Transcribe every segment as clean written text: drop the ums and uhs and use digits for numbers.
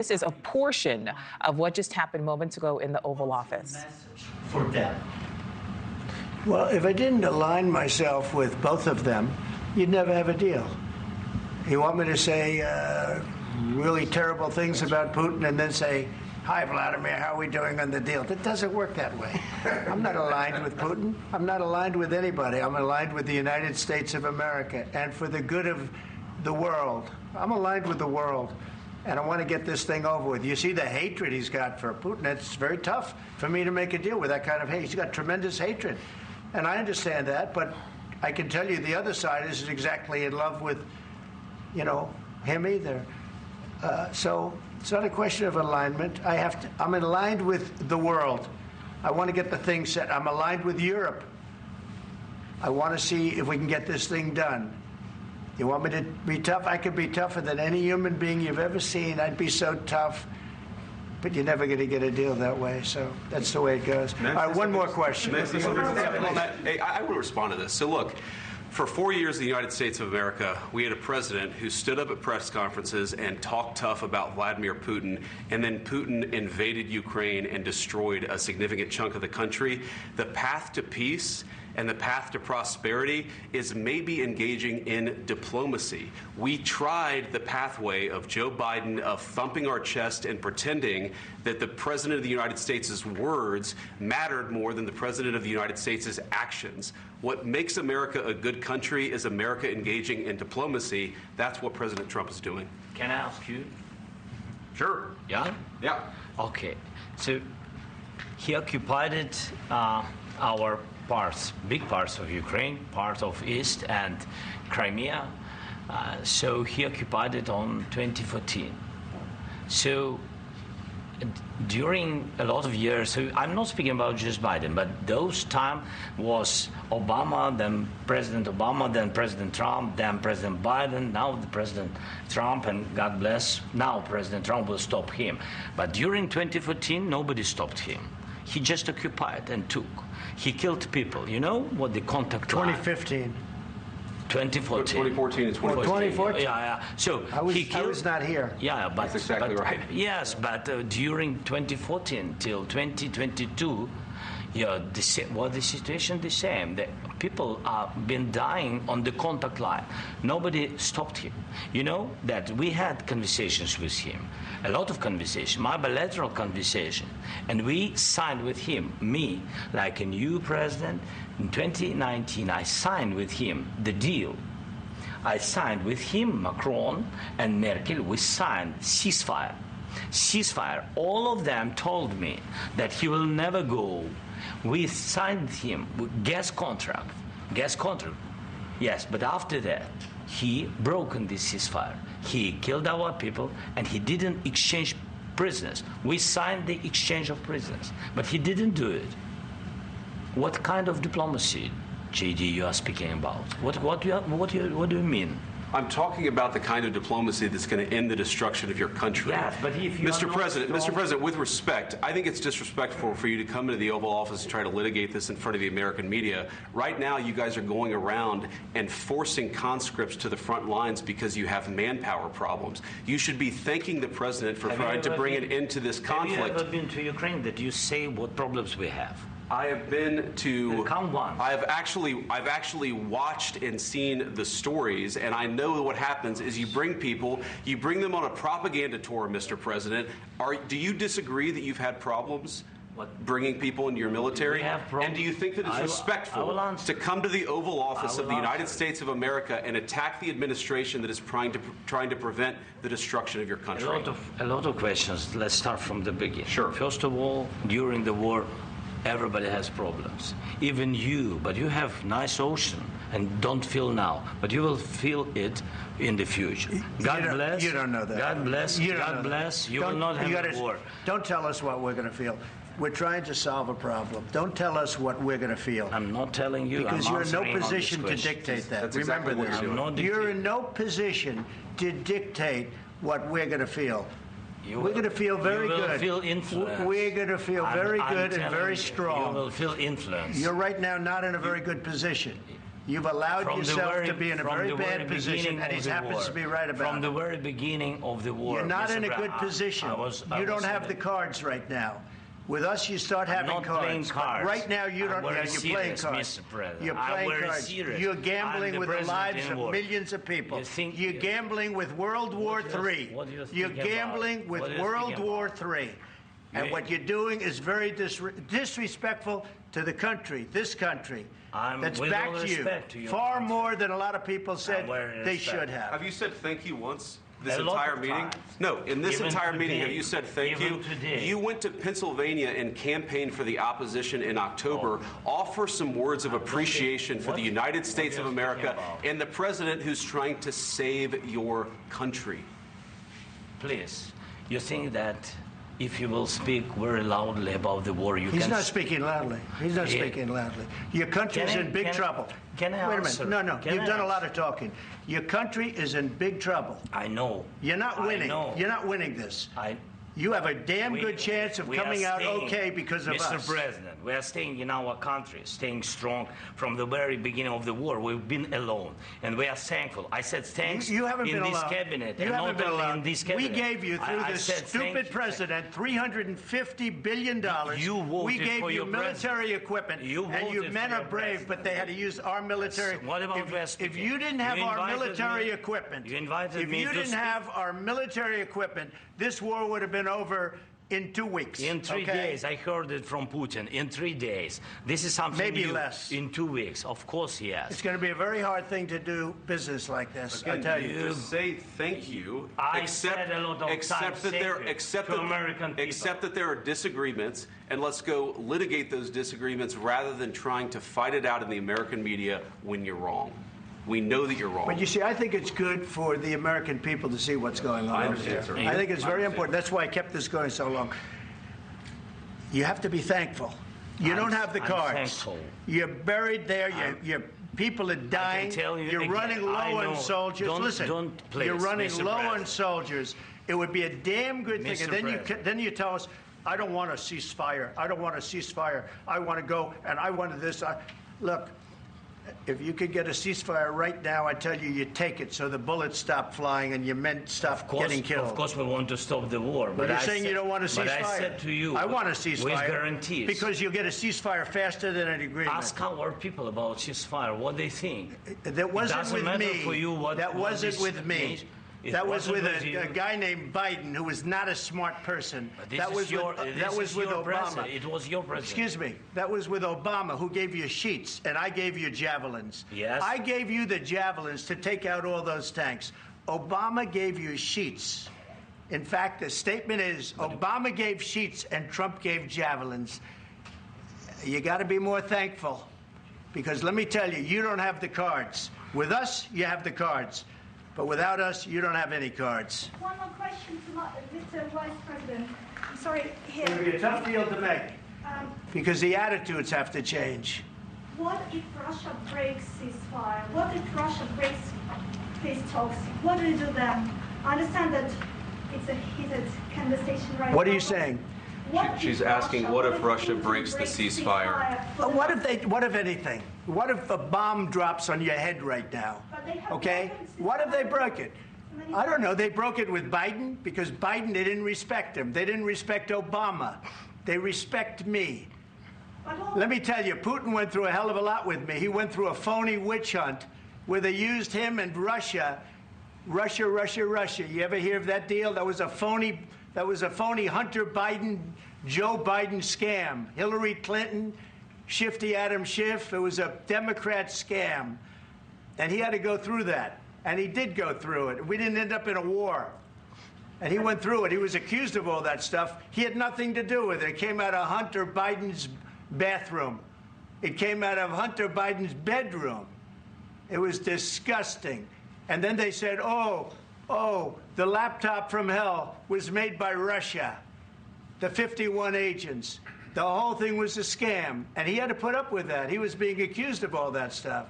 This is a portion of what just happened moments ago in the Oval Office. For them. Well, if I didn't align myself with both of them, you'd never have a deal. You want me to say really terrible things about Putin and then say, "Hi, Vladimir, how are we doing on the deal?" That doesn't work that way. I'm not aligned with Putin. I'm not aligned with anybody. I'm aligned with the United States of America. And for the good of the world, I'm aligned with the world. And I want to get this thing over with. You see the hatred he's got for Putin. It's very tough for me to make a deal with that kind of hate. He's got tremendous hatred. And I understand that, but I can tell you the other side isn't exactly in love with, him either. So it's not a question of alignment. I'm aligned with the world. I want to get the thing set. I'm aligned with Europe. I want to see if we can get this thing done. You want me to be tough? I could be tougher than any human being you've ever seen. I'd be so tough. But you're never going to get a deal that way. So that's the way it goes. All right, one more question. I want to respond to this. So look, for 4 years in the United States of America, we had a president who stood up at press conferences and talked tough about Vladimir Putin, and then Putin invaded Ukraine and destroyed a significant chunk of the country. The path to peace and the path to prosperity is maybe engaging in diplomacy. We tried the pathway of Joe Biden of thumping our chest and pretending that the President of the United States' words mattered more than the President of the United States' actions. What makes America a good country is America engaging in diplomacy. That's what President Trump is doing. Can I ask you? Sure. Yeah? Yeah. Okay. So he occupied our parts, big parts of Ukraine, part of East and Crimea. So he occupied it on 2014. So during a lot of years, so I'm not speaking about just Biden, but those time was Obama, then President Obama, then President Trump, then President Biden, now the President Trump, and God bless, now President Trump will stop him. But during 2014, nobody stopped him. He just occupied and took. He killed people. You know what the contact line? 2015. 2014 2014. and 2014. 2014? Yeah. So I was not here. Yeah, but that's exactly right. Yes, but during 2014 till 2022, the situation the same. The people have been dying on the contact line. Nobody stopped him. You know that we had conversations with him, a lot of conversation, my bilateral conversation, and we signed with him, me, like a new president. In 2019, I signed with him the deal. I signed with him, Macron and Merkel, we signed ceasefire. Ceasefire. All of them told me that he will never go. We signed him with gas contract. Yes, but after that, he broken this ceasefire. He killed our people, and he didn't exchange prisoners. We signed the exchange of prisoners, but he didn't do it. What kind of diplomacy, JD, you are speaking about? What do you mean? I'm talking about the kind of diplomacy that's going to end the destruction of your country. Yes, but if you Mr. President, with respect, I think it's disrespectful for you to come into the Oval Office and try to litigate this in front of the American media. Right now, you guys are going around and forcing conscripts to the front lines because you have manpower problems. You should be thanking the President for trying to bring an end to this conflict. Have you ever been to Ukraine that you say what problems we have? I have been to. Count one. I've actually watched and seen the stories, and I know what happens is you bring them on a propaganda tour, Mr. President. Do you disagree that you've had problems bringing people into your military? And do you think that it's respectful to come to the Oval Office of the United States of America and attack the administration that is trying to prevent the destruction of your country? A lot of questions. Let's start from the beginning. Sure. First of all, during the war, everybody has problems, even you, but you have nice ocean and don't feel now, but you will feel it in the future. God bless. You don't know that. God bless. God bless. You will not have a war. Don't tell us what we're going to feel. We're trying to solve a problem. Don't tell us what we're going to feel. I'm not telling you. Because you're in no position to dictate that. That's Remember exactly this. You're in no position to dictate what we're going to feel. We're going to feel very good. You will feel influence. We're going to feel very good and very strong. You will feel influence. You're right now not in a very good position. You've allowed yourself to be in a very bad position, and he happens to be right about it. From the very beginning of the war. You're not in a good position. You don't have the cards right now. With us, you start having cards. But right now, you don't. You're playing cards. You're playing cards. You're gambling with the lives of millions of people. You're gambling with World War III. You're gambling with World War III. And what you're doing is very disrespectful to the country, this country, that's backed you far more than a lot of people said they should have. Have you said thank you once? This entire meeting? No, in this entire meeting, have you said thank you? You went to Pennsylvania and campaigned for the opposition in October. Offer some words of appreciation for the United States of America and the president who's trying to save your country. Please, you think that if you will speak very loudly about the war, He's not speaking loudly. He's not speaking loudly. Your country is in big trouble. Can I Wait a minute. No. You've done a lot of talking. Your country is in big trouble. I know. You're not winning. You're not winning this. You have a damn good chance of coming out okay because of us. Mr. President, we are staying in our country, staying strong from the very beginning of the war. We've been alone, and we are thankful. I said thanks you haven't in been this alone. cabinet, you and haven't not been only alone. in this cabinet. We gave you, through this stupid president, $350 billion. You voted we gave for you your military equipment, and your men are brave, but they had to use our military. What about if you didn't have our military equipment, if you didn't have our military equipment, this war would have been over in 2 weeks. In 3 days. I heard it from Putin. In 3 days. This is something maybe new. less. In 2 weeks. Of course, yes. It's going to be a very hard thing to do business like this. Again, I tell you. Just say thank you. Said a lot of except that there are disagreements, and let's go litigate those disagreements rather than trying to fight it out in the American media when you're wrong. We know that you're wrong. But you see, I think it's good for the American people to see what's going on. I understand, sir. I think it's very important. That's why I kept this going so long. You have to be thankful. You don't have the cards. Thankful. You're buried there. Your people are dying. I can tell you You're again, running low on soldiers. Listen, you're running low on soldiers. It would be a damn good thing. And then you tell us, I don't want a ceasefire. I don't want a ceasefire. I want to go, and I wanted this. Look. If you could get a ceasefire right now, I tell you, you take it so the bullets stop flying and your men stop getting killed. Of course, we want to stop the war. But you're saying you don't want a ceasefire. But I said to you, I want a ceasefire. With guarantees. Because you'll get a ceasefire faster than an agreement. Ask our people about ceasefire, what they think. That wasn't with me. For you that wasn't with me. That was with a guy named Biden, who was not a smart person. That was with Obama. It was your president. Excuse me. That was with Obama, who gave you sheets, and I gave you javelins. Yes. I gave you the javelins to take out all those tanks. Obama gave you sheets. In fact, the statement is Obama gave sheets and Trump gave javelins. You got to be more thankful, because let me tell you, you don't have the cards. With us, you have the cards. But without us, you don't have any cards. One more question to Mr. Vice President. I'm sorry, here. It would be a tough deal to make, because the attitudes have to change. What if Russia breaks ceasefire? What if Russia breaks peace talks? What do you do then? I understand that it's a heated conversation right now. What are you saying? She's asking, what if Russia breaks the ceasefire? What if anything? What if a bomb drops on your head right now? Okay? What if they broke it? I don't know. They broke it with Biden, because Biden, they didn't respect him. They didn't respect Obama. They respect me. Let me tell you, Putin went through a hell of a lot with me. He went through a phony witch hunt where they used him and Russia. Russia. You ever hear of that deal? That was a phony Hunter Biden, Joe Biden scam. Hillary Clinton, Shifty Adam Schiff. It was a Democrat scam. And he had to go through that. And he did go through it. We didn't end up in a war. And he went through it. He was accused of all that stuff. He had nothing to do with it. It came out of Hunter Biden's bathroom. It came out of Hunter Biden's bedroom. It was disgusting. And then they said, oh, the laptop from hell was made by Russia, the 51 agents. The whole thing was a scam, and he had to put up with that. He was being accused of all that stuff.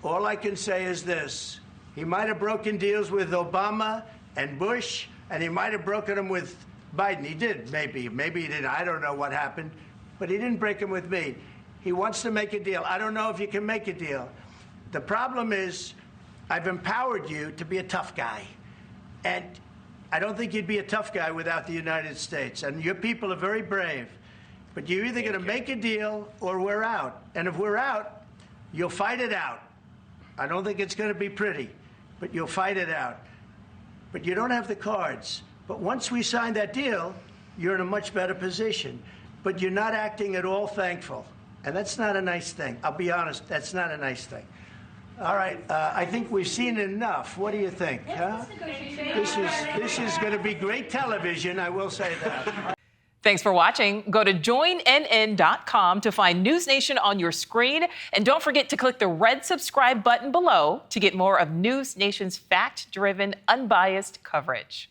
All I can say is this. He might have broken deals with Obama and Bush, and he might have broken them with Biden. He did, maybe. Maybe he didn't. I don't know what happened. But he didn't break them with me. He wants to make a deal. I don't know if you can make a deal. The problem is I've empowered you to be a tough guy. And I don't think you'd be a tough guy without the United States. And your people are very brave. But you're either going to make a deal or we're out. And if we're out, you'll fight it out. I don't think it's going to be pretty, but you'll fight it out. But you don't have the cards. But once we sign that deal, you're in a much better position. But you're not acting at all thankful. And that's not a nice thing. I'll be honest, that's not a nice thing. All right, I think we've seen enough. What do you think? Huh? This is going to be great television, I will say that. Thanks for watching. Go to joinnn.com to find News Nation on your screen. And don't forget to click the red subscribe button below to get more of News Nation's fact-driven, unbiased coverage.